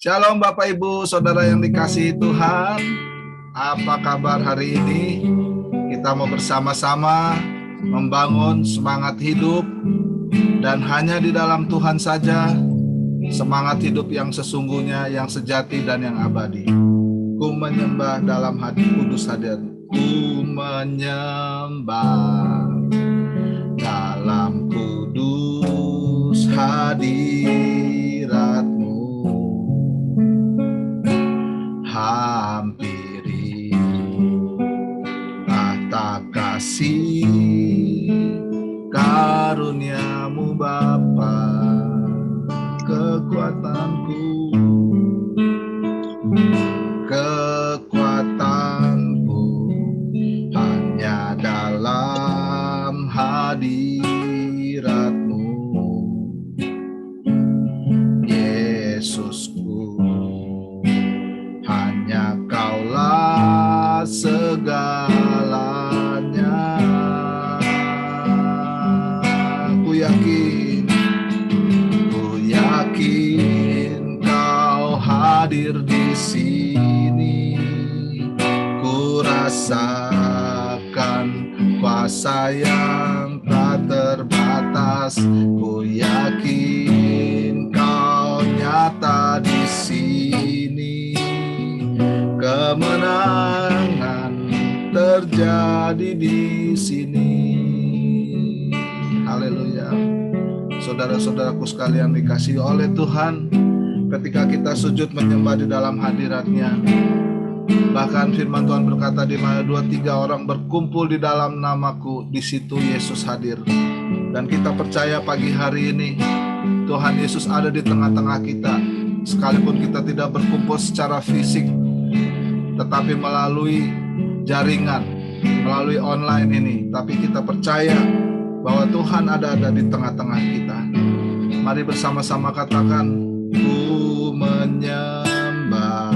Shalom Bapak Ibu, Saudara yang dikasihi Tuhan. Apa kabar hari ini? Kita mau bersama-sama membangun semangat hidup, dan hanya di dalam Tuhan saja semangat hidup yang sesungguhnya, yang sejati dan yang abadi. Ku menyembah dalam hati kudus hadir. Ku menyembah dalam kudus hadirat-Mu. Hampiri tahta kasih karunia-Mu Bapa, kekuatanku, hanya dalam hadirat-Mu, Yesusku. Hanya Kaulah segalanya. Ku yakin Kau hadir di sini. Ku rasakan kuasa yang tak terbatas. Ku yakin Kau nyata di sini. Kemenangan terjadi di sini. Haleluya. Saudara-saudaraku sekalian dikasihi oleh Tuhan, ketika kita sujud menyembah di dalam hadirat-Nya, bahkan firman Tuhan berkata, di mana 2-3 orang berkumpul di dalam namaku, di situ Yesus hadir. Dan kita percaya pagi hari ini Tuhan Yesus ada di tengah-tengah kita, sekalipun kita tidak berkumpul secara fisik, tetapi melalui jaringan, melalui online ini. Tapi kita percaya bahwa Tuhan ada di tengah-tengah kita. Mari bersama-sama katakan, ku menyembah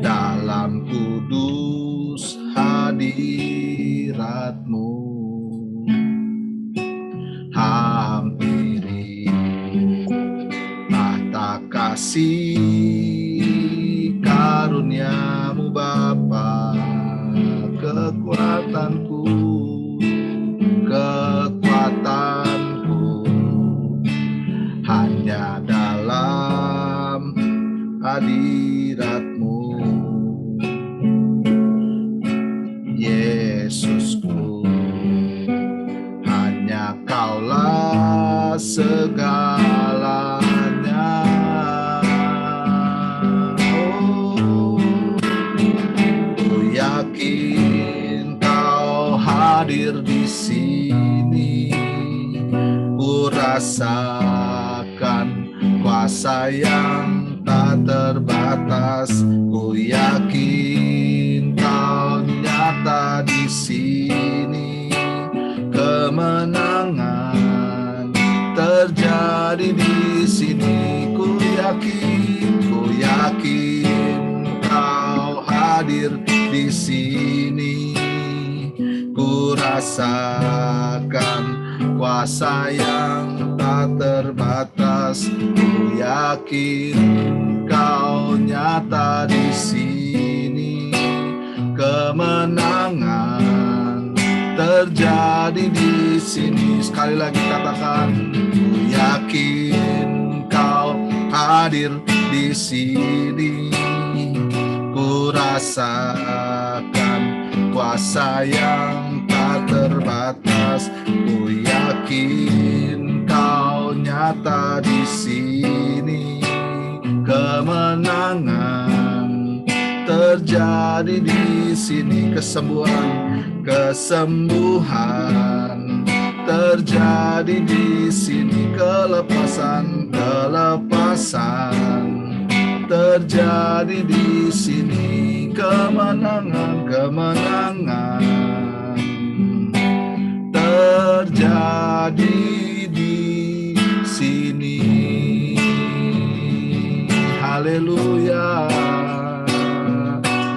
dalam kudus hadirat-Mu. Hampiri tahta kasih karunia-Mu Bapa, kekuatanku, hanya dalam hadirat-Mu, Yesusku. Hanya Kaulah segalanya. Ku yakin Kau hadir di sini. Ku rasakan kuasa yang tak terbatas. Ku yakin Kau nyata di sini. Kemenangan terjadi di sini. Ku yakin Kau hadir di sini. Ku rasakan kuasa yang tak terbatas. Ku yakin Kau nyata di sini. Kemenangan terjadi di sini. Sekali lagi katakan, ku yakin Kau hadir di sini. Ku rasakan kuasa yang tak terbatas. Ku yakin Kau nyata di sini. Kemenangan terjadi di sini. Kesembuhan terjadi di sini. Kelepasan terjadi di sini. Kemenangan terjadi di sini. Haleluya,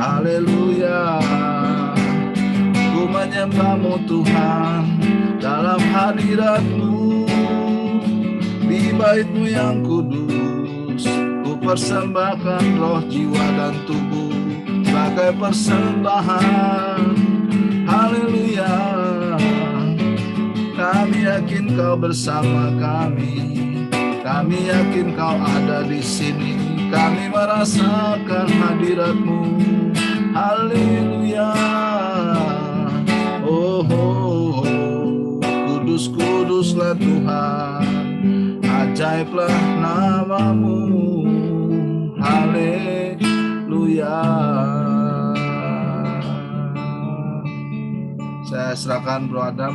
haleluya. Ku menyembah-Mu Tuhan dalam hadirat-Mu, di bait-Mu yang kudus. Ku persembahkan roh, jiwa, dan tubuh sebagai persembahan. Haleluya. Kami yakin Kau bersama kami. Kami yakin Kau ada di sini. Kami merasakan hadirat-Mu. Haleluya. Oh, oh, oh. Kudus, kuduslah Tuhan. Ajaiblah nama-Mu. Haleluya. Saya serahkan Bro Adam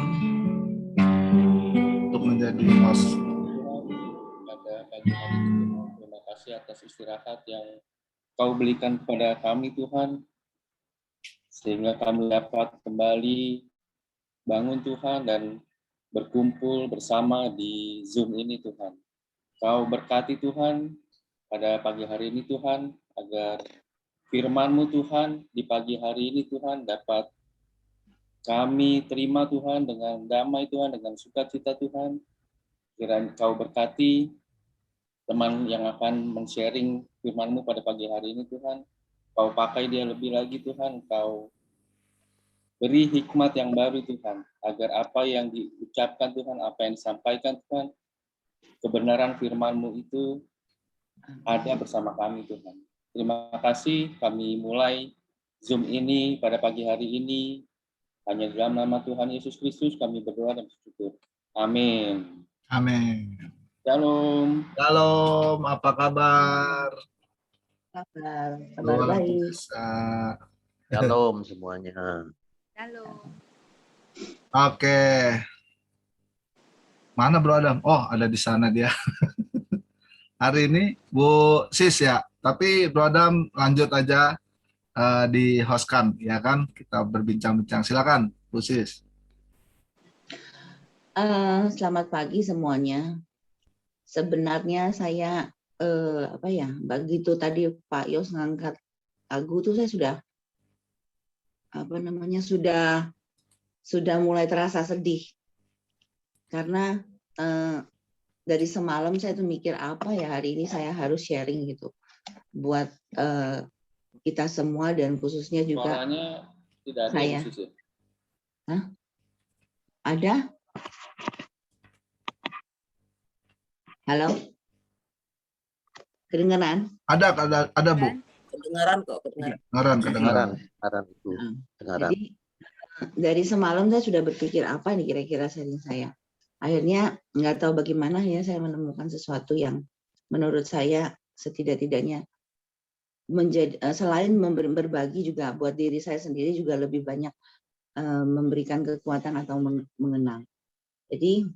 untuk menjadi host. Pada pagi hari ini Tuhan, terima kasih atas istirahat yang Kau berikan kepada kami Tuhan, sehingga kami dapat kembali bangun Tuhan dan berkumpul bersama di Zoom ini Tuhan. Kau berkati Tuhan pada pagi hari ini Tuhan, agar firman-Mu Tuhan di pagi hari ini Tuhan dapat kami terima Tuhan dengan damai Tuhan, dengan sukacita Tuhan. Kiranya Kau berkati teman yang akan men-sharing firman-Mu pada pagi hari ini Tuhan. Kau pakai dia lebih lagi Tuhan, Kau beri hikmat yang baru Tuhan, agar apa yang diucapkan Tuhan, apa yang disampaikan Tuhan, kebenaran firman-Mu itu ada bersama kami Tuhan. Terima kasih, kami mulai Zoom ini pada pagi hari ini. Hanya dalam nama Tuhan Yesus Kristus kami berdoa dan bersyukur. Amin. Amin. Shalom. Shalom, apa kabar? Kabar Luar baik. biasa. Shalom semuanya. Halo. Oke. Mana Bro Adam? Oh, ada di sana dia. Hari ini Bu Sis ya. Tapi Bro Adam lanjut aja di hostkan, ya kan? Kita berbincang-bincang. Silakan, Bu Sis. Selamat pagi semuanya. Sebenarnya saya begitu tadi Pak Yos ngangkat lagu tuh saya sudah mulai terasa sedih karena dari semalam saya tuh mikir apa ya hari ini saya harus sharing gitu buat kita semua dan khususnya juga Suaranya tidak ada saya. Hah? Ada? Halo? Kedengaran? Ada Bu. Kedengaran kok, kedengaran. Kedengaran. Itu. Kedengaran. Jadi dari semalam saya sudah berpikir apa nih kira-kira sharing saya. Akhirnya nggak tahu bagaimana ya saya menemukan sesuatu yang menurut saya setidak-tidaknya menjadi selain berbagi juga buat diri saya sendiri juga lebih banyak memberikan kekuatan atau mengenang. Jadi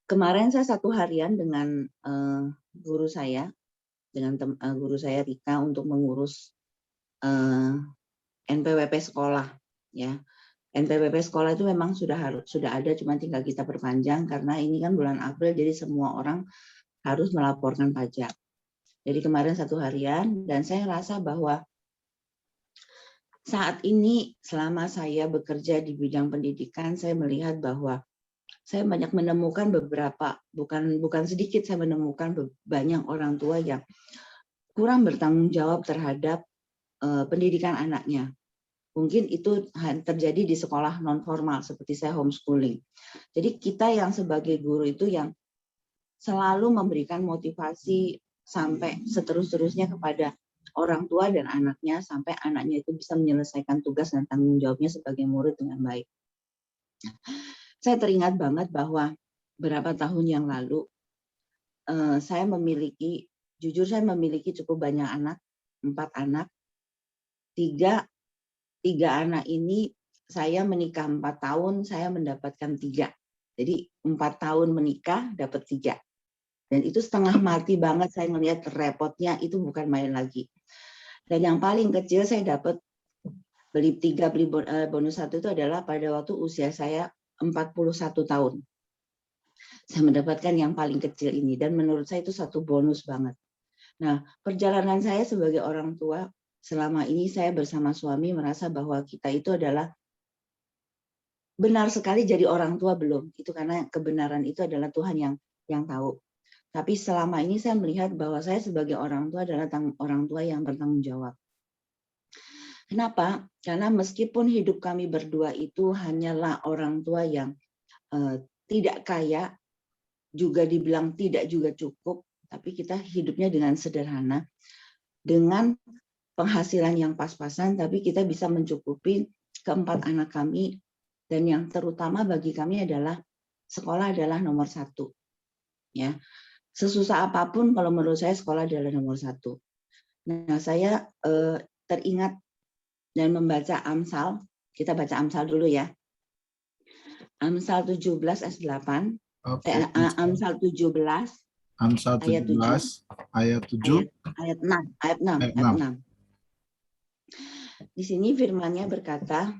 kemarin saya satu harian dengan guru saya Rika untuk mengurus NPWP sekolah ya. NPWP sekolah itu memang sudah ada, cuma tinggal kita perpanjang karena ini kan bulan April jadi semua orang harus melaporkan pajak. Jadi kemarin satu harian dan saya rasa bahwa saat ini selama saya bekerja di bidang pendidikan saya melihat bahwa saya banyak menemukan beberapa bukan sedikit saya menemukan banyak orang tua yang kurang bertanggung jawab terhadap pendidikan anaknya. Mungkin itu terjadi di sekolah non formal seperti saya homeschooling. Jadi kita yang sebagai guru itu yang selalu memberikan motivasi sampai seterus-terusnya kepada orang tua dan anaknya sampai anaknya itu bisa menyelesaikan tugas dan tanggung jawabnya sebagai murid dengan baik. Saya teringat banget bahwa beberapa tahun yang lalu saya memiliki cukup banyak anak, 4 anak. Tiga anak ini saya menikah 4 tahun, saya mendapatkan 3. Jadi 4 tahun menikah dapat 3. Dan itu setengah mati banget saya melihat repotnya itu bukan main lagi. Dan yang paling kecil saya dapat beli bonus 1 itu adalah pada waktu usia saya 41 tahun. Saya mendapatkan yang paling kecil ini dan menurut saya itu satu bonus banget. Nah, perjalanan saya sebagai orang tua selama ini saya bersama suami merasa bahwa kita itu adalah benar sekali jadi orang tua belum. Itu karena kebenaran itu adalah Tuhan yang tahu. Tapi selama ini saya melihat bahwa saya sebagai orang tua adalah orang tua yang bertanggung jawab. Kenapa? Karena meskipun hidup kami berdua itu hanyalah orang tua yang tidak kaya, juga dibilang tidak juga cukup, tapi kita hidupnya dengan sederhana, dengan penghasilan yang pas-pasan, tapi kita bisa mencukupi keempat anak kami, dan yang terutama bagi kami adalah sekolah adalah nomor satu. Ya, sesusah apapun kalau menurut saya sekolah adalah nomor satu. Nah, saya teringat dan membaca Amsal. Kita baca Amsal dulu ya. Amsal 17 ayat 8. Okay. Amsal 17 Amsal 17 ayat 7 ayat 6. Di sini firman-Nya berkata,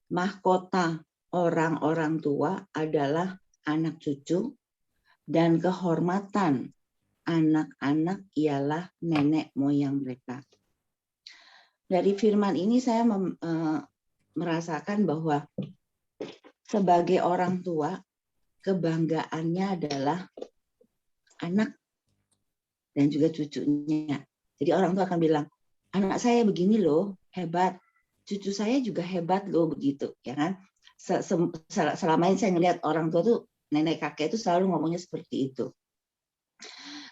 mahkota orang-orang tua adalah anak cucu, dan kehormatan anak-anak ialah nenek moyang mereka. Dari firman ini saya merasakan bahwa sebagai orang tua, kebanggaannya adalah anak dan juga cucunya. Jadi orang tua akan bilang, anak saya begini loh, hebat. Cucu saya juga hebat loh, begitu. Ya kan? Selama ini saya ngelihat orang tua tuh, nenek kakek itu selalu ngomongnya seperti itu.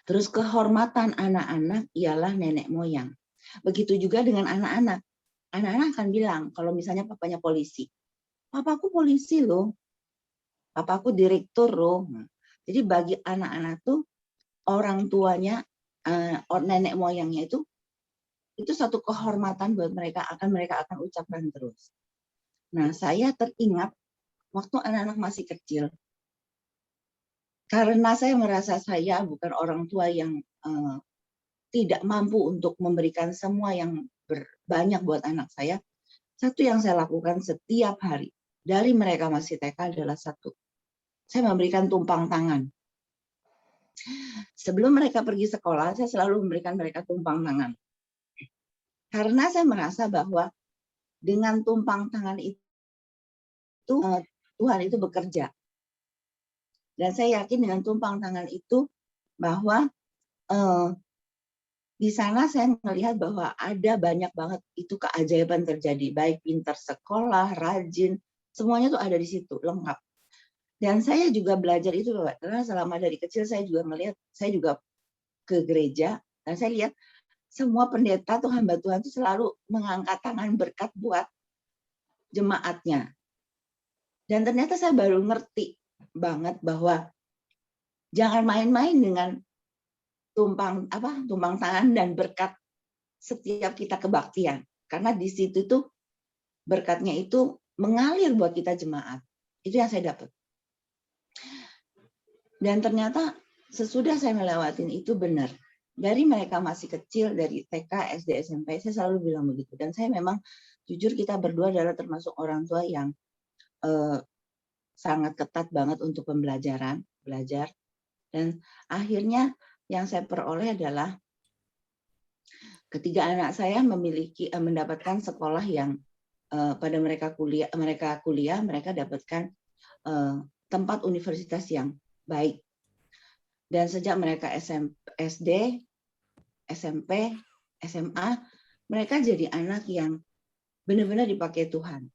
Terus kehormatan anak-anak ialah nenek moyang. Begitu juga dengan anak-anak. Anak-anak akan bilang, kalau misalnya papanya polisi, papaku polisi loh, papaku direktur loh. Jadi bagi anak-anak tuh, orang tuanya, nenek moyangnya itu satu kehormatan buat mereka akan ucapkan terus. Nah, saya teringat waktu anak-anak masih kecil, karena saya merasa saya bukan orang tua yang tidak mampu untuk memberikan semua yang banyak buat anak saya. Satu yang saya lakukan setiap hari dari mereka masih TK adalah satu. Saya memberikan tumpang tangan. Sebelum mereka pergi sekolah, saya selalu memberikan mereka tumpang tangan. Karena saya merasa bahwa dengan tumpang tangan itu Tuhan itu bekerja. Dan saya yakin dengan tumpang tangan itu bahwa di sana saya melihat bahwa ada banyak banget itu keajaiban terjadi. Baik pintar sekolah, rajin, semuanya tuh ada di situ, lengkap. Dan saya juga belajar itu, karena selama dari kecil saya juga melihat, saya juga ke gereja, dan saya lihat semua pendeta tuh hamba Tuhan itu selalu mengangkat tangan berkat buat jemaatnya. Dan ternyata saya baru ngerti banget bahwa jangan main-main dengan tumpang tangan dan berkat setiap kita kebaktian, karena di situ tuh berkatnya itu mengalir buat kita jemaat. Itu yang saya dapat. Dan ternyata sesudah saya melewatin itu benar. Dari mereka masih kecil, dari TK, SD, SMP, saya selalu bilang begitu. Dan saya memang jujur kita berdua adalah termasuk orang tua yang sangat ketat banget untuk pembelajaran, belajar. Dan akhirnya yang saya peroleh adalah ketiga anak saya mendapatkan sekolah yang pada mereka kuliah mereka dapatkan tempat universitas yang baik. Dan sejak mereka SD, SMP, SMA, mereka jadi anak yang benar-benar dipakai Tuhan.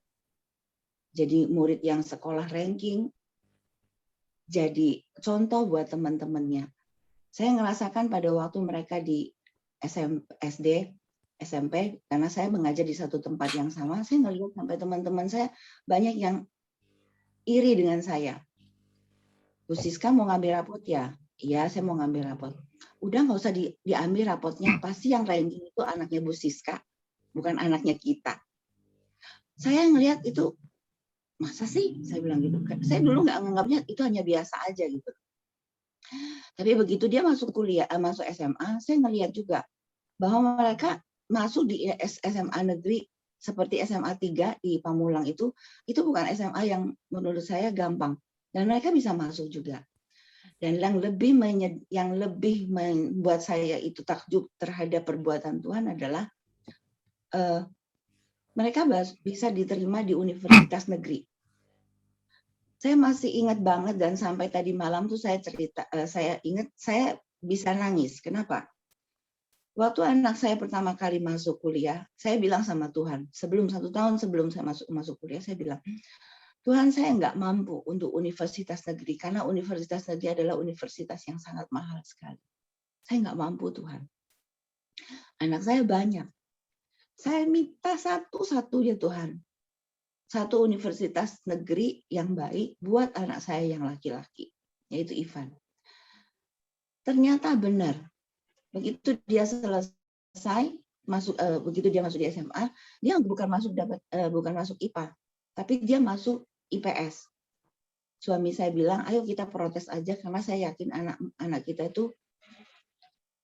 Jadi murid yang sekolah ranking, jadi contoh buat teman-temannya. Saya ngerasakan pada waktu mereka di SD, SMP, karena saya mengajar di satu tempat yang sama, saya ngelihat sampai teman-teman saya banyak yang iri dengan saya. Bu Siska mau ngambil rapot ya? Iya, saya mau ngambil rapot. Udah nggak usah diambil rapotnya, pasti yang ranking itu anaknya Bu Siska, bukan anaknya kita. Saya ngelihat itu, masa sih? Saya bilang gitu. Saya dulu nggak menganggapnya itu hanya biasa aja gitu. Tapi begitu dia masuk kuliah, masuk SMA, saya ngelihat juga bahwa mereka masuk di SMA negeri seperti SMA 3 di Pamulang itu bukan SMA yang menurut saya gampang. Dan mereka bisa masuk juga. Dan yang lebih membuat saya itu takjub terhadap perbuatan Tuhan adalah mereka bisa diterima di universitas negeri. Saya masih ingat banget dan sampai tadi malam tuh saya cerita, saya ingat saya bisa nangis. Kenapa? Waktu anak saya pertama kali masuk kuliah, saya bilang sama Tuhan, sebelum 1 tahun sebelum saya masuk kuliah, saya bilang, Tuhan, saya nggak mampu untuk universitas negeri, karena universitas negeri adalah universitas yang sangat mahal sekali. Saya nggak mampu, Tuhan. Anak saya banyak. Saya minta satu-satunya Tuhan. Satu universitas negeri yang baik buat anak saya yang laki-laki, yaitu Ivan. Ternyata benar. Begitu dia selesai begitu dia masuk di SMA, dia bukan masuk IPA, tapi dia masuk IPS. Suami saya bilang, ayo kita protes aja karena saya yakin anak kita itu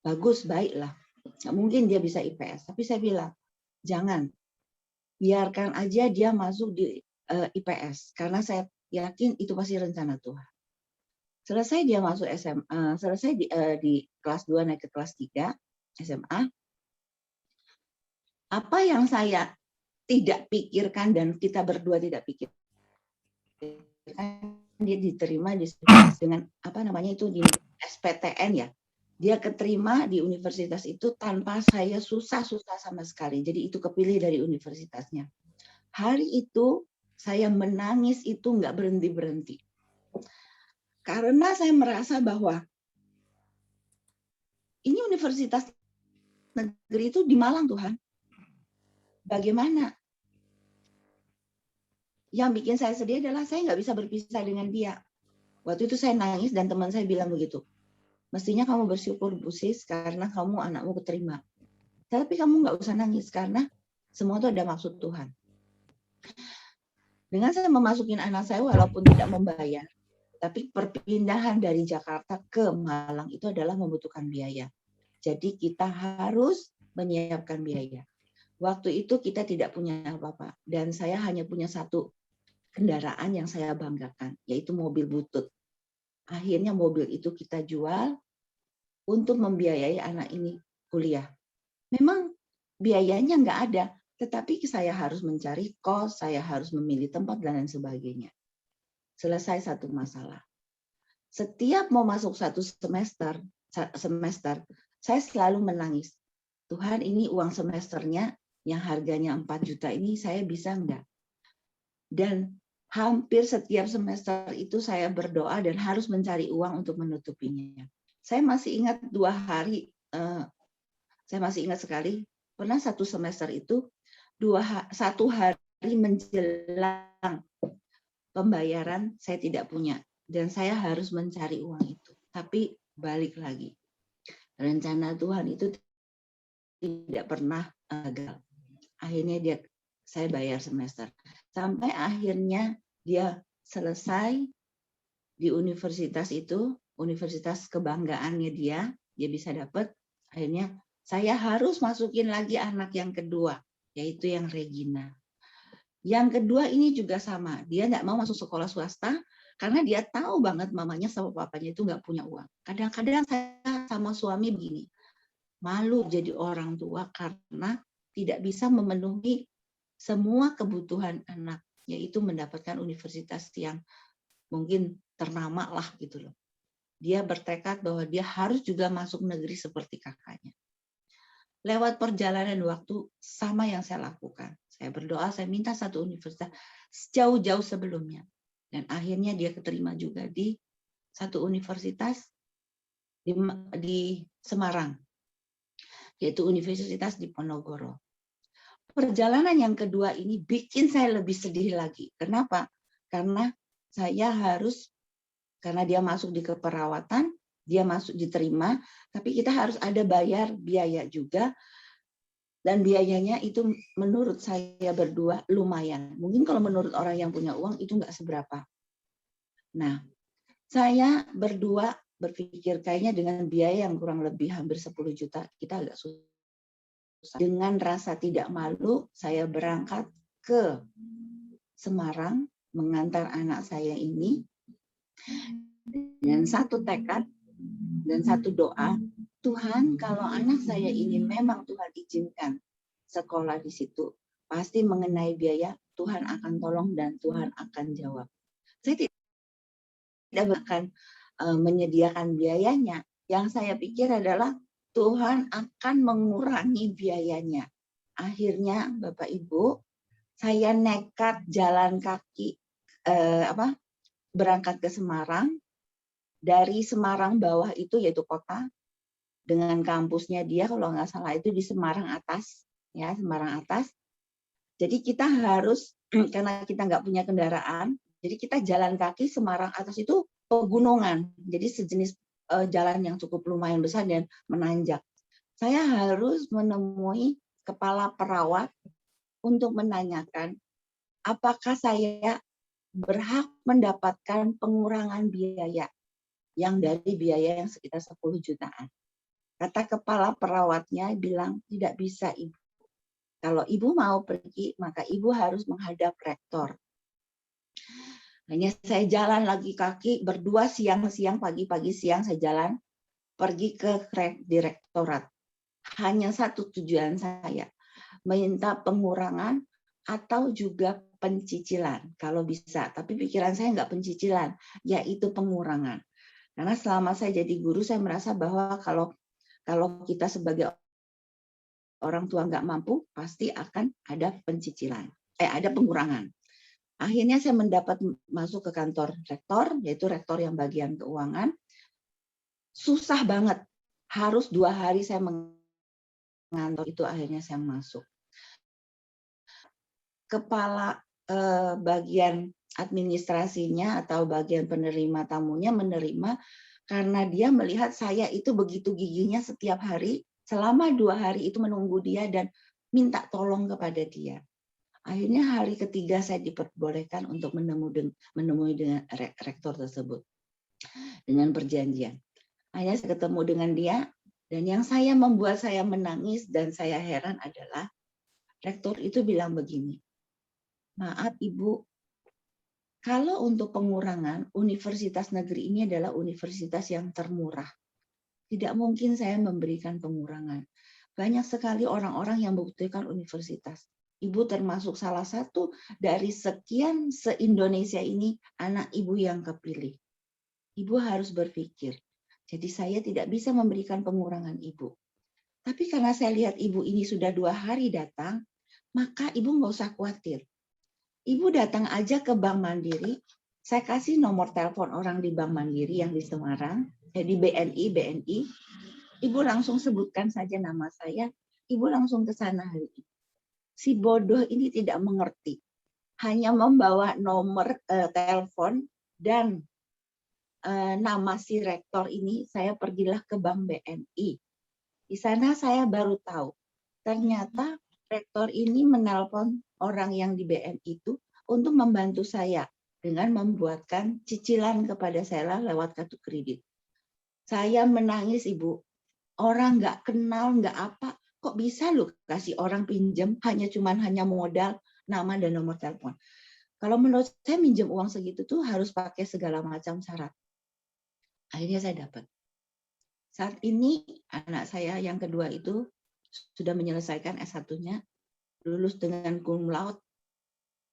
bagus, baik lah. Nggak mungkin dia bisa IPS. Tapi saya bilang, jangan. Biarkan aja dia masuk di IPS. Karena saya yakin itu pasti rencana Tuhan. Selesai dia masuk SMA, selesai di kelas 2 naik ke kelas 3 SMA. Apa yang saya tidak pikirkan dan kita berdua tidak pikirkan, dia diterima dengan apa namanya itu di SPTN ya. Dia keterima di universitas itu tanpa saya susah-susah sama sekali. Jadi itu kepilih dari universitasnya. Hari itu saya menangis itu nggak berhenti-berhenti. Karena saya merasa bahwa ini universitas negeri itu di Malang, Tuhan. Bagaimana? Yang bikin saya sedih adalah saya nggak bisa berpisah dengan dia. Waktu itu saya nangis dan teman saya bilang begitu. Mestinya kamu bersyukur, Bu Sis, karena kamu anakmu keterima. Tapi kamu nggak usah nangis karena semua itu ada maksud Tuhan. Dengan saya memasukin anak saya walaupun tidak membayar, tapi perpindahan dari Jakarta ke Malang itu adalah membutuhkan biaya. Jadi kita harus menyiapkan biaya. Waktu itu kita tidak punya apa-apa. Dan saya hanya punya satu kendaraan yang saya banggakan, yaitu mobil butut. Akhirnya mobil itu kita jual untuk membiayai anak ini kuliah. Memang biayanya nggak ada, tetapi saya harus mencari kos, saya harus memilih tempat, dan lain sebagainya. Selesai satu masalah. Setiap mau masuk satu semester, saya selalu menangis. Tuhan, ini uang semesternya yang harganya 4 juta ini saya bisa enggak? Dan hampir setiap semester itu saya berdoa dan harus mencari uang untuk menutupinya. Saya masih ingat 2 hari, saya masih ingat sekali, pernah satu semester itu 1 hari menjelang pembayaran saya tidak punya dan saya harus mencari uang itu. Tapi balik lagi, rencana Tuhan itu tidak pernah gagal. Akhirnya saya bayar semester sampai akhirnya dia selesai di universitas itu, universitas kebanggaannya dia bisa dapat. Akhirnya saya harus masukin lagi anak yang kedua, yaitu yang Regina. Yang kedua ini juga sama, dia nggak mau masuk sekolah swasta karena dia tahu banget mamanya sama papanya itu nggak punya uang. Kadang-kadang saya sama suami begini, malu jadi orang tua karena tidak bisa memenuhi semua kebutuhan anak, yaitu mendapatkan universitas yang mungkin ternama lah gitu loh. Dia bertekad bahwa dia harus juga masuk negeri seperti kakaknya. Lewat perjalanan waktu sama yang saya lakukan. Saya berdoa, saya minta satu universitas jauh-jauh sebelumnya. Dan akhirnya dia keterima juga di satu universitas di Semarang, yaitu Universitas Diponegoro. Perjalanan yang kedua ini bikin saya lebih sedih lagi. Kenapa? Karena saya harus, karena dia masuk di keperawatan, dia masuk diterima, tapi kita harus ada bayar biaya juga. Dan biayanya itu menurut saya berdua lumayan. Mungkin kalau menurut orang yang punya uang itu nggak seberapa. Nah, saya berdua berpikir kayaknya dengan biaya yang kurang lebih hampir 10 juta, kita agak susah. Dengan rasa tidak malu, saya berangkat ke Semarang mengantar anak saya ini dengan satu tekad dan satu doa. Tuhan, kalau anak saya ini memang Tuhan izinkan sekolah di situ, pasti mengenai biaya Tuhan akan tolong dan Tuhan akan jawab. Saya tidak akan menyediakan biayanya. Yang saya pikir adalah Tuhan akan mengurangi biayanya. Akhirnya Bapak Ibu, saya nekat jalan kaki berangkat ke Semarang. Dari Semarang bawah itu yaitu kota, dengan kampusnya dia kalau nggak salah itu di Semarang atas, ya Semarang atas. Jadi kita harus, karena kita nggak punya kendaraan, jadi kita jalan kaki. Semarang atas itu pegunungan, jadi sejenis jalan yang cukup lumayan besar dan menanjak. Saya harus menemui kepala perawat untuk menanyakan apakah saya berhak mendapatkan pengurangan biaya yang dari biaya yang sekitar 10 jutaan. Kata kepala perawatnya bilang, tidak bisa Ibu. Kalau Ibu mau pergi, maka Ibu harus menghadap rektor. Hanya saya jalan lagi kaki, berdua siang-siang, pagi-pagi siang saya jalan, pergi ke direktorat. Hanya satu tujuan saya, minta pengurangan atau juga pencicilan, kalau bisa. Tapi pikiran saya nggak pencicilan, yaitu pengurangan. Karena selama saya jadi guru, saya merasa bahwa kalau kita sebagai orang tua nggak mampu, pasti akan ada pencicilan, ada pengurangan. Akhirnya saya mendapat masuk ke kantor rektor, yaitu rektor yang bagian keuangan. Susah banget, harus 2 hari saya mengantor itu, akhirnya saya masuk. Kepala bagian administrasinya atau bagian penerima tamunya menerima karena dia melihat saya itu begitu giginya setiap hari, selama 2 hari itu menunggu dia dan minta tolong kepada dia. Akhirnya hari ketiga saya diperbolehkan untuk menemui dengan rektor tersebut dengan perjanjian. Akhirnya saya ketemu dengan dia, dan yang membuat saya menangis dan saya heran adalah rektor itu bilang begini, maaf Ibu, kalau untuk pengurangan, universitas negeri ini adalah universitas yang termurah. Tidak mungkin saya memberikan pengurangan. Banyak sekali orang-orang yang membutuhkan universitas. Ibu termasuk salah satu dari sekian se-Indonesia ini anak Ibu yang kepilih. Ibu harus berpikir. Jadi saya tidak bisa memberikan pengurangan Ibu. Tapi karena saya lihat Ibu ini sudah 2 hari datang, maka Ibu nggak usah khawatir. Ibu datang aja ke Bank Mandiri, saya kasih nomor telepon orang di Bank Mandiri yang di Semarang, di BNI. Ibu langsung sebutkan saja nama saya, Ibu langsung ke sana hari ini. Si bodoh ini tidak mengerti, hanya membawa nomor telepon dan nama si rektor ini. Saya pergilah ke Bank BNI. Di sana saya baru tahu, ternyata rektor ini menelpon orang yang di BNI itu untuk membantu saya dengan membuatkan cicilan kepada saya lewat kartu kredit. Saya menangis Ibu. Orang nggak kenal, nggak apa, kok bisa loh kasih orang pinjam hanya modal, nama dan nomor telepon. Kalau menurut saya minjem uang segitu tuh harus pakai segala macam syarat. Akhirnya saya dapat. Saat ini anak saya yang kedua itu sudah menyelesaikan S1-nya, lulus dengan cum laude,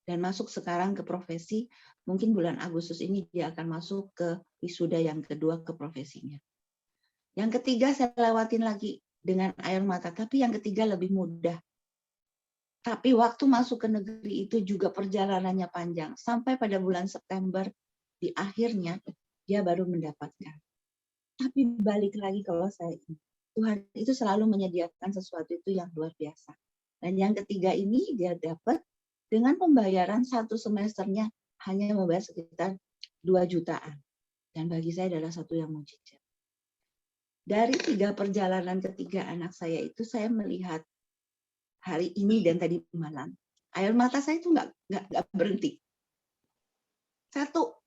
dan masuk sekarang ke profesi. Mungkin bulan Agustus ini dia akan masuk ke wisuda yang kedua ke profesinya. Yang ketiga saya lewatin lagi dengan air mata, tapi yang ketiga lebih mudah. Tapi waktu masuk ke negeri itu juga perjalanannya panjang. Sampai pada bulan September, di akhirnya dia baru mendapatkan. Tapi balik lagi kalau saya, Tuhan itu selalu menyediakan sesuatu itu yang luar biasa. Dan yang ketiga ini dia dapat dengan pembayaran 1 semesternya hanya membayar sekitar 2 jutaan. Dan bagi saya adalah satu yang mujizat. Dari 3 perjalanan ketiga anak saya itu, saya melihat hari ini dan tadi malam, air mata saya itu nggak berhenti. Satu,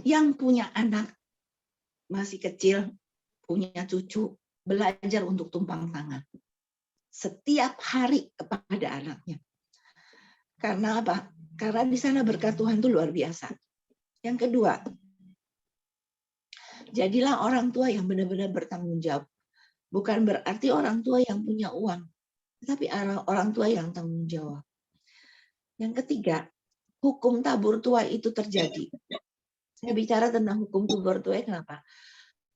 yang punya anak masih kecil, punya cucu, belajar untuk tumpang tangan setiap hari kepada anaknya. Karena apa? Karena di sana berkat Tuhan itu luar biasa. Yang kedua, jadilah orang tua yang benar-benar bertanggung jawab. Bukan berarti orang tua yang punya uang, tapi orang tua yang tanggung jawab. Yang ketiga, hukum tabur tuai itu terjadi. Saya bicara tentang hukum tabur tuai kenapa?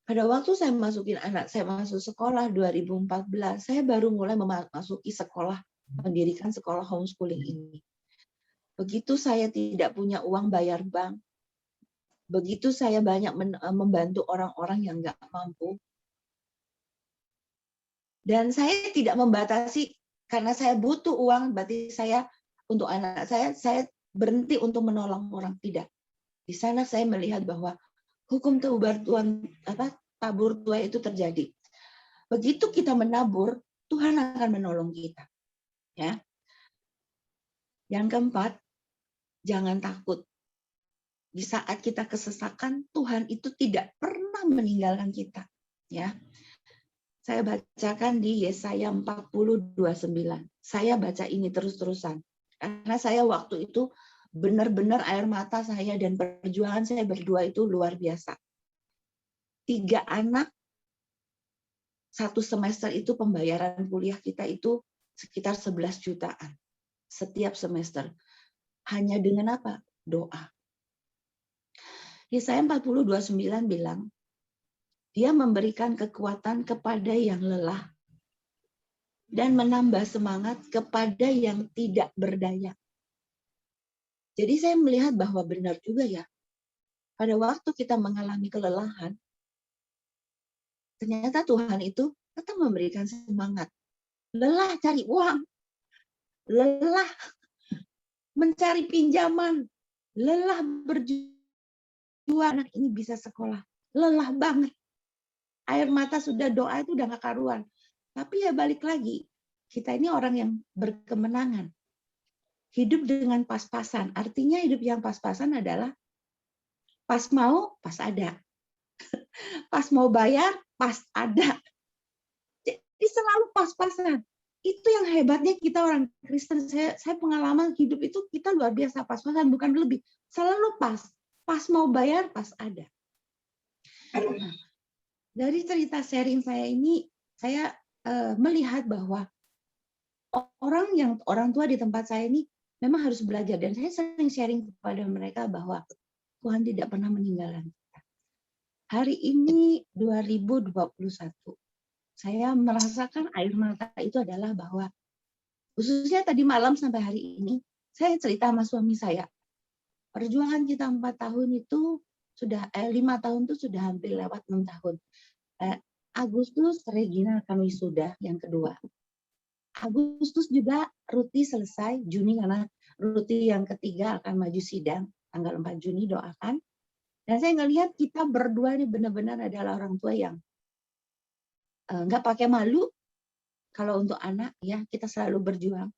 Pada waktu saya masukin anak saya masuk sekolah 2014, saya baru mulai memasuki sekolah, mendirikan sekolah homeschooling ini. Begitu saya tidak punya uang bayar bank, begitu saya banyak membantu orang-orang yang nggak mampu, dan saya tidak membatasi karena saya butuh uang, berarti saya untuk anak saya berhenti untuk menolong orang, tidak. Di sana saya melihat bahwa hukum tabur tuai itu terjadi. Begitu kita menabur, Tuhan akan menolong kita. Ya. Yang keempat, jangan takut. Di saat kita kesesakan, Tuhan itu tidak pernah meninggalkan kita. Ya. Saya bacakan di Yesaya 40:29. Saya baca ini terus-terusan. Karena saya waktu itu benar-benar air mata saya dan perjuangan saya berdua itu luar biasa. 3 anak, 1 semester itu pembayaran kuliah kita itu sekitar 11 jutaan. Setiap semester. Hanya dengan apa? Doa. Yesaya 40:29 bilang, Dia memberikan kekuatan kepada yang lelah dan menambah semangat kepada yang tidak berdaya. Jadi saya melihat bahwa benar juga ya, pada waktu kita mengalami kelelahan, ternyata Tuhan itu tetap memberikan semangat. Lelah cari uang, lelah mencari pinjaman, lelah berjuang, anak ini bisa sekolah, lelah banget. Air mata sudah, doa itu udah gak karuan. Tapi ya balik lagi, kita ini orang yang berkemenangan. Hidup dengan pas-pasan. Artinya hidup yang pas-pasan adalah pas mau, pas ada. Pas mau bayar, pas ada. Jadi selalu pas-pasan. Itu yang hebatnya kita orang Kristen. Saya pengalaman hidup itu kita luar biasa pas-pasan, bukan lebih. Selalu pas. Pas mau bayar, pas ada. Nah, dari cerita sharing saya ini, saya melihat bahwa orang tua di tempat saya ini memang harus belajar, dan saya sering sharing kepada mereka bahwa Tuhan tidak pernah meninggalkan kita. Hari ini 2021, saya merasakan air mata itu adalah bahwa khususnya tadi malam sampai hari ini, saya cerita sama suami saya, perjuangan kita 4 tahun itu sudah 5 tahun itu sudah hampir lewat 6 tahun. Agustus Regina akan wisuda yang kedua. Agustus juga Ruti selesai, Juni karena Ruti yang ketiga akan maju sidang tanggal 4 Juni, doakan. Dan saya ngelihat kita berdua ini benar-benar adalah orang tua yang nggak pakai malu. Kalau untuk anak ya kita selalu berjuang.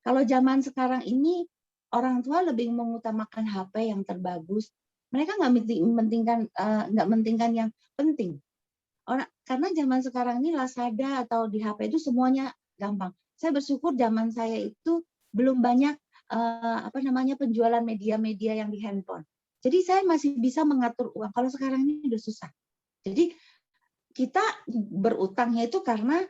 Kalau zaman sekarang ini orang tua lebih mengutamakan HP yang terbagus. Mereka nggak mentingkan yang penting. Karena zaman sekarang ini Lazada atau di HP itu semuanya gampang. Saya bersyukur zaman saya itu belum banyak penjualan media-media yang di handphone. Jadi saya masih bisa mengatur uang. Kalau sekarang ini udah susah. Jadi kita berutangnya itu karena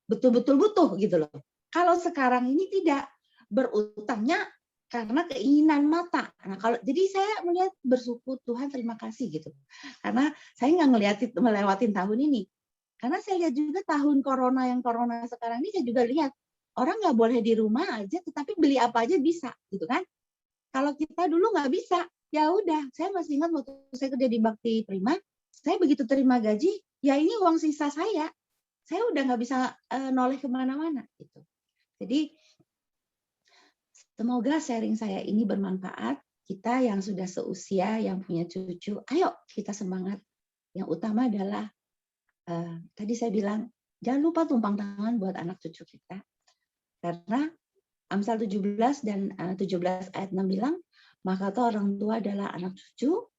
betul-betul butuh gitu loh. Kalau sekarang ini tidak, berutangnya karena keinginan mata. Nah, jadi saya melihat bersyukur, Tuhan terima kasih gitu. Karena saya nggak melewatin tahun ini. Karena saya lihat juga tahun corona sekarang ini, saya juga lihat orang nggak boleh di rumah aja, tetapi beli apa aja bisa, gitu kan? Kalau kita dulu nggak bisa, ya udah. Saya masih ingat waktu saya kerja di Bakti Prima, saya begitu terima gaji, ya ini uang sisa saya udah nggak bisa noleh kemana-mana, gitu. Jadi semoga sharing saya ini bermanfaat. Kita yang sudah seusia, yang punya cucu, ayo kita semangat. Yang utama adalah, tadi saya bilang, jangan lupa tumpang tangan buat anak cucu kita. Karena Amsal 17 dan 17 ayat 6 bilang, maka orang tua adalah anak cucu,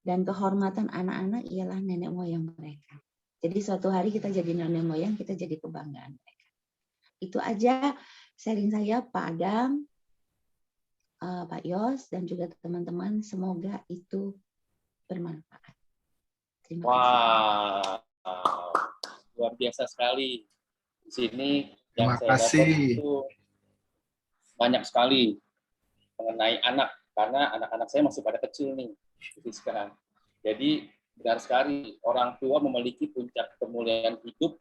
dan kehormatan anak-anak ialah nenek moyang mereka. Jadi suatu hari kita jadi nenek moyang, kita jadi kebanggaan mereka. Itu aja sharing saya, Pak Adam, Pak Yos, dan juga teman-teman. Semoga itu bermanfaat. Terima kasih. Wow, luar biasa sekali. Di sini yang Terima saya dapat kasih. itu banyak sekali mengenai anak, karena anak-anak saya masih pada kecil nih sekarang. Jadi benar sekali orang tua memiliki puncak kemuliaan hidup,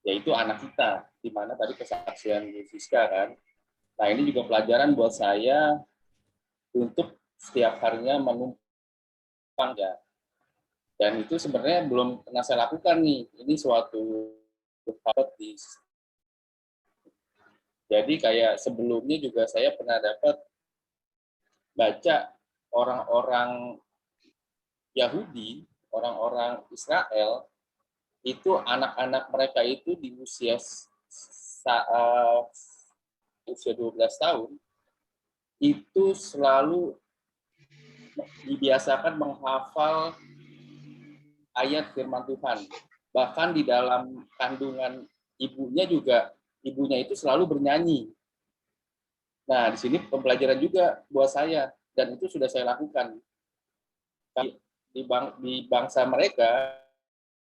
yaitu anak kita, di mana tadi kesaksian Bu Siska kan. Nah ini juga pelajaran buat saya untuk setiap harinya menumpang ya. Dan itu sebenarnya belum pernah saya lakukan nih. Ini suatu di. Jadi kayak sebelumnya juga saya pernah dapat baca orang-orang Yahudi, orang-orang Israel, itu anak-anak mereka itu di usia usia 12 tahun, itu selalu dibiasakan menghafal ayat firman Tuhan. Bahkan di dalam kandungan ibunya juga, ibunya itu selalu bernyanyi. Nah, di sini pembelajaran juga buat saya, dan itu sudah saya lakukan. Di bangsa mereka,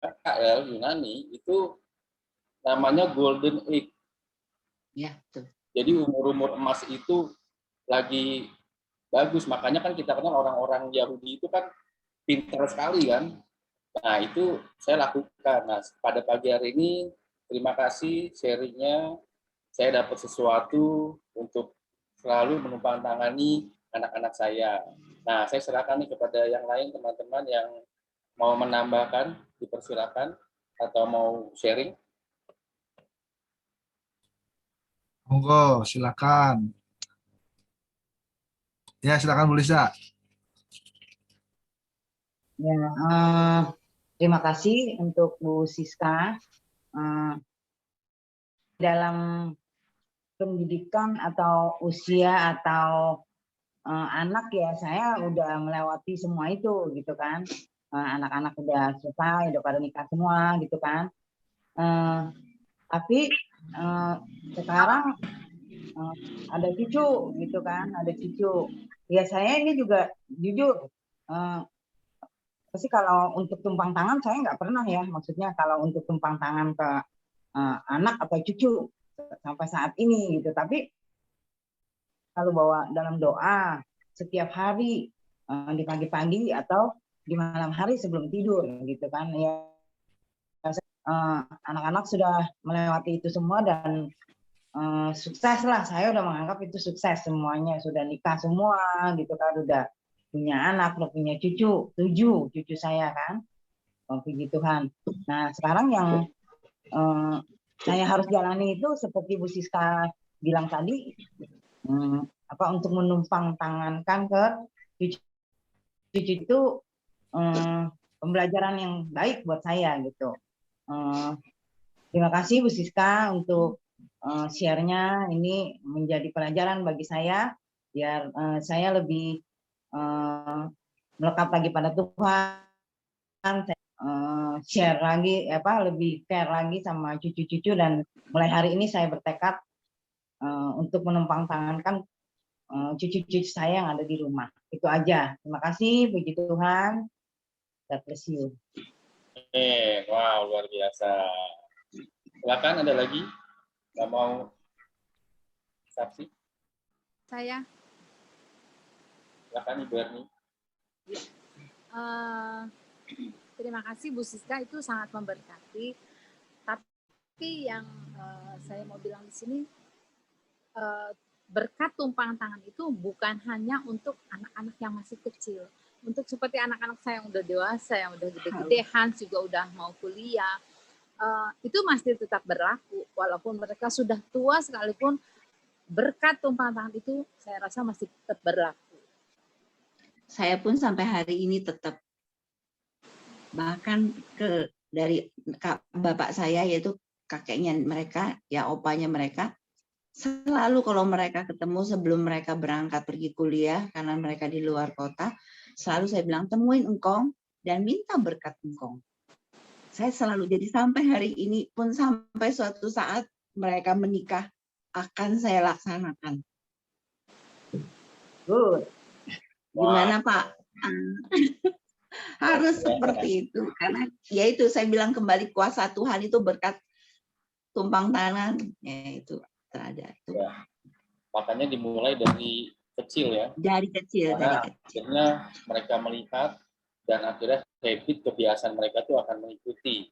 Israel, Yunani, itu namanya Golden Age. Ya, betul. Jadi umur-umur emas itu lagi bagus. Makanya kan kita kenal orang-orang Yahudi itu kan pintar sekali kan. Nah, itu saya lakukan. Nah, pada pagi hari ini, terima kasih sharingnya. Saya dapat sesuatu untuk selalu menumpang tangani anak-anak saya. Nah, saya serahkan nih kepada yang lain, teman-teman yang mau menambahkan, dipersilakan, atau mau sharing. Monggo, silakan. Ya, silakan Bu Lisa. Ya, terima kasih untuk Bu Siska. Dalam pendidikan atau usia atau anak ya, saya udah melewati semua itu gitu kan. Anak-anak udah selesai, udah pada nikah semua gitu kan. Tapi sekarang ada cucu gitu kan, ada cucu. Ya saya ini juga jujur, pasti kalau untuk tumpang tangan saya nggak pernah ya, maksudnya kalau untuk tumpang tangan ke anak atau cucu sampai saat ini gitu. Tapi kalau bawa dalam doa setiap hari di pagi-pagi atau di malam hari sebelum tidur gitu kan ya. Anak-anak sudah melewati itu semua dan sukses lah, saya udah menganggap itu sukses semuanya, sudah nikah semua gitu kan, udah punya anak, udah punya cucu, 7 cucu saya kan, puji Tuhan. Nah sekarang yang saya harus jalani itu seperti Bu Siska bilang tadi, untuk menumpang tangankan ke cucu itu pembelajaran yang baik buat saya gitu. Terima kasih Bu Siska untuk share-nya, ini menjadi pelajaran bagi saya biar saya lebih melekat lagi pada Tuhan, share lagi lebih care lagi sama cucu-cucu, dan mulai hari ini saya bertekad untuk menumpang tangankan cucu-cucu saya yang ada di rumah. Itu aja. Terima kasih, puji Tuhan. God bless you. Wow, luar biasa. Silakan, ada lagi? Nggak mau saksi? Saya. Silakan Ibu Erni. Terima kasih Bu Siska, itu sangat memberkati. Tapi yang saya mau bilang di sini, berkat tumpang tangan itu bukan hanya untuk anak-anak yang masih kecil. Untuk seperti anak-anak saya yang udah dewasa, yang udah gede-gede, Hans juga udah mau kuliah, itu masih tetap berlaku. Walaupun mereka sudah tua sekalipun, berkat tumpang tangan itu saya rasa masih tetap berlaku. Saya pun sampai hari ini tetap, bahkan dari bapak saya, yaitu kakeknya mereka, ya opanya mereka, selalu kalau mereka ketemu sebelum mereka berangkat pergi kuliah, karena mereka di luar kota, selalu saya bilang, temuin engkong dan minta berkat engkong. Saya selalu, jadi sampai hari ini pun, sampai suatu saat mereka menikah, akan saya laksanakan. Good. Gimana Pak? Harus seperti itu, karena ya itu saya bilang kembali, kuasa Tuhan itu berkat tumpang tangan, ya itu terada. Ya. Makanya dimulai dari kecil ya. Dari kecil, dari Karena kecil. akhirnya mereka melihat dan akhirnya habit kebiasaan mereka itu akan mengikuti.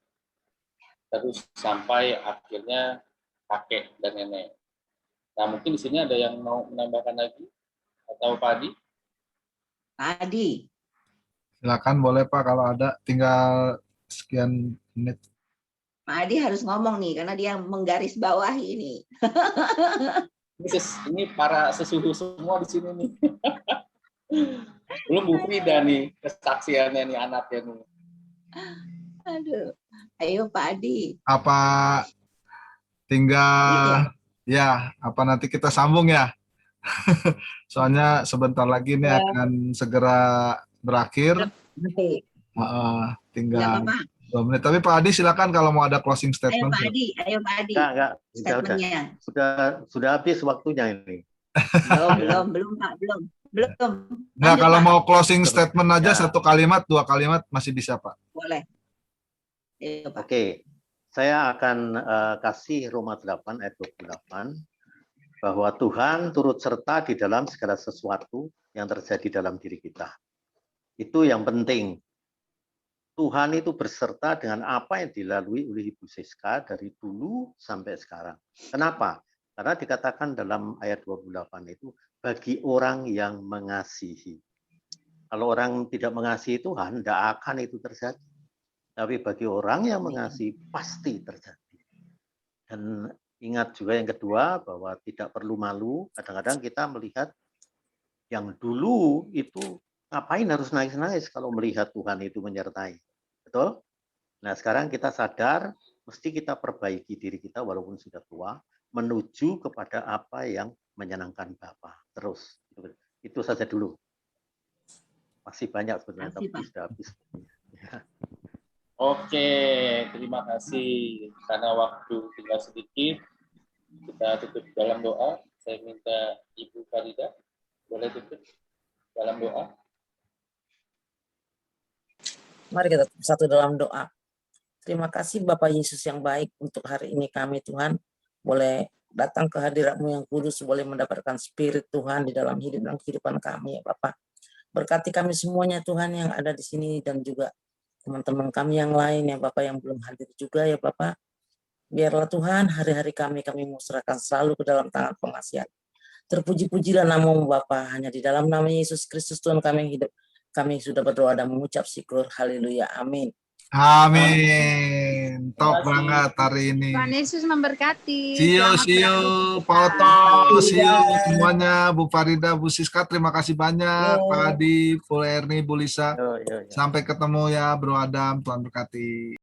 Terus sampai akhirnya kakek dan nenek. Nah, mungkin di sini ada yang mau menambahkan lagi atau Pak Adi? Pak Adi, Silakan boleh Pak kalau ada, tinggal sekian menit. Pak Adi harus ngomong nih karena dia menggaris bawahi ini. Ini para sesuhu semua di sini nih. Belum Bu Frida nih kesaksiannya nih anaknya nih. Aduh, ayo Pak Adi. Apa tinggal ya, apa nanti kita sambung ya? Soalnya sebentar lagi ini Ya. akan segera berakhir. Nanti. Tinggal Nggak apa-apa. 2 menit. Tapi Pak Adi silakan kalau mau ada closing Ayo statement. Pak Adi, ayo Pak Adi. Enggak. Statementnya. Sudah habis waktunya ini. Belum Pak, belum. Nah, Lanjut, kalau Pak. mau closing statement aja Ya. 1 kalimat, 2 kalimat masih bisa Pak. Boleh. Ayo Pak. Oke, saya akan kasih Roma 8 ayat 28 bahwa Tuhan turut serta di dalam segala sesuatu yang terjadi dalam diri kita. Itu yang penting. Tuhan itu berserta dengan apa yang dilalui oleh Ibu Siska dari dulu sampai sekarang. Kenapa? Karena dikatakan dalam ayat 28 itu bagi orang yang mengasihi. Kalau orang tidak mengasihi Tuhan, tidak akan itu terjadi. Tapi bagi orang yang mengasihi pasti terjadi. Dan ingat juga yang kedua bahwa tidak perlu malu. Kadang-kadang kita melihat yang dulu itu ngapain harus nangis-nangis kalau melihat Tuhan itu menyertai. Betul? Nah sekarang kita sadar mesti kita perbaiki diri kita walaupun sudah tua menuju kepada apa yang menyenangkan Bapa. Terus itu saja dulu. Masih banyak sebenarnya Makasih, tapi Pak. sudah habis. Oke, terima kasih. Karena waktu tinggal sedikit, kita tutup dalam doa. Saya minta Ibu Farida, boleh tutup dalam doa. Mari kita satu dalam doa. Terima kasih Bapak Yesus yang baik untuk hari ini kami Tuhan boleh datang ke hadirat-Mu yang kudus, boleh mendapatkan spirit Tuhan di dalam hidup dan kehidupan kami ya Bapak. Berkati kami semuanya Tuhan yang ada di sini dan juga teman-teman kami yang lain ya Bapak yang belum hadir juga ya Bapak. Biarlah Tuhan hari-hari kami mau serahkan selalu ke dalam tangan pengasihan. Terpuji-pujilah nama-Mu Bapa, hanya di dalam nama Yesus Kristus Tuhan kami yang hidup. Kami sudah berdoa dan mengucap syukur. Haleluya. Amin. Amin. Top Terima kasih. banget hari ini. Tuhan Yesus memberkati. See you, Selamat Pak Oto, see you Iya. semuanya, Bu Farida, Bu Siska, terima kasih banyak, Iya. Pak Adi, Bu Erni, Bu Lisa. Yo. Sampai ketemu ya, Bro Adam, Tuhan berkati.